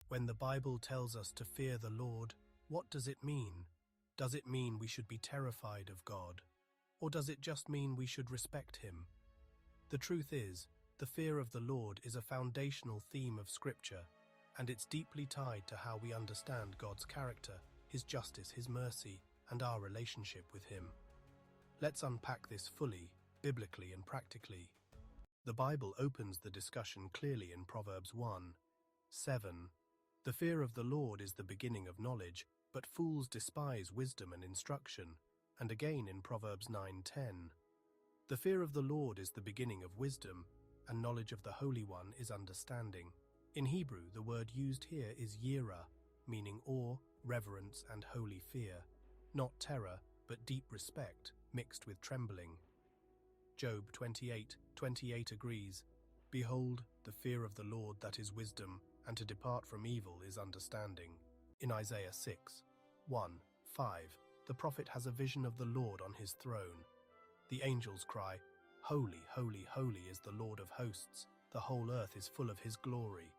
When the Bible tells us to fear the Lord, what does it mean? Does it mean we should be terrified of God? Or does it just mean we should respect Him? The truth is, the fear of the Lord is a foundational theme of Scripture, and it's deeply tied to how we understand God's character, His justice, His mercy, and our relationship with Him. Let's unpack this fully, biblically and practically. The Bible opens the discussion clearly in Proverbs 1:7. The fear of the Lord is the beginning of knowledge, but fools despise wisdom and instruction. And again in Proverbs 9:10. The fear of the Lord is the beginning of wisdom, and knowledge of the Holy One is understanding. In Hebrew, the word used here is yirah, meaning awe, reverence, and holy fear. Not terror, but deep respect, mixed with trembling. Job 28:28 agrees, "Behold, the fear of the Lord that is wisdom, and to depart from evil is understanding." In Isaiah 6:1-5, the prophet has a vision of the Lord on his throne. The angels cry, "Holy, holy, holy is the Lord of hosts, the whole earth is full of his glory."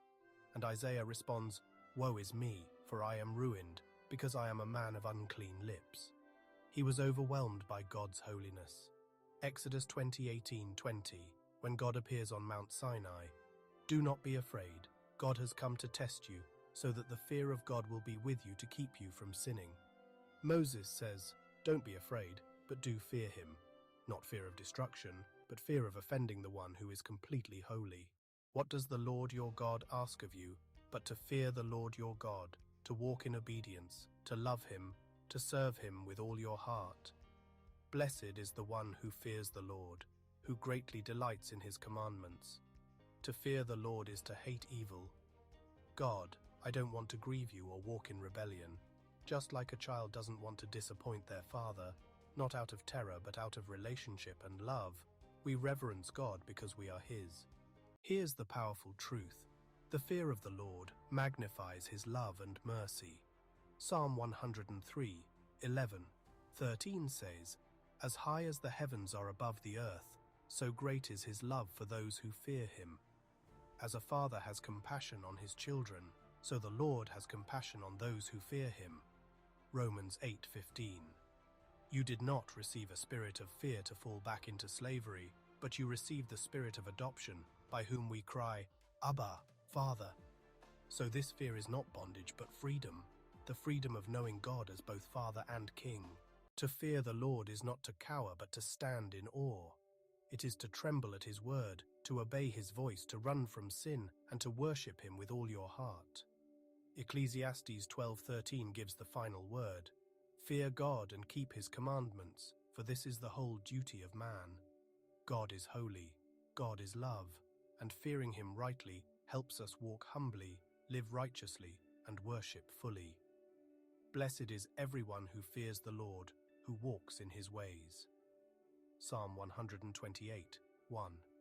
And Isaiah responds, "Woe is me, for I am ruined, because I am a man of unclean lips." He was overwhelmed by God's holiness. Exodus 20:18-20, when God appears on Mount Sinai, "Do not be afraid, God has come to test you, so that the fear of God will be with you to keep you from sinning." Moses says, "Don't be afraid, but do fear him." Not fear of destruction, but fear of offending the one who is completely holy. What does the Lord your God ask of you, but to fear the Lord your God, to walk in obedience, to love him, to serve him with all your heart? Blessed is the one who fears the Lord, who greatly delights in his commandments. To fear the Lord is to hate evil. God, I don't want to grieve you or walk in rebellion. Just like a child doesn't want to disappoint their father, not out of terror but out of relationship and love, we reverence God because we are His. Here's the powerful truth. The fear of the Lord magnifies His love and mercy. Psalm 103:11-13 says, "As high as the heavens are above the earth, so great is His love for those who fear Him. As a father has compassion on his children, so the Lord has compassion on those who fear Him." Romans 8:15. You did not receive a spirit of fear to fall back into slavery, but you received the spirit of adoption, by whom we cry, "Abba, Father." So this fear is not bondage but freedom, the freedom of knowing God as both Father and King. To fear the Lord is not to cower but to stand in awe. It is to tremble at His word, to obey His voice, to run from sin, and to worship Him with all your heart. Ecclesiastes 12:13 gives the final word. Fear God and keep His commandments, for this is the whole duty of man. God is holy, God is love, and fearing Him rightly helps us walk humbly, live righteously, and worship fully. Blessed is everyone who fears the Lord, who walks in His ways. Psalm 128:1.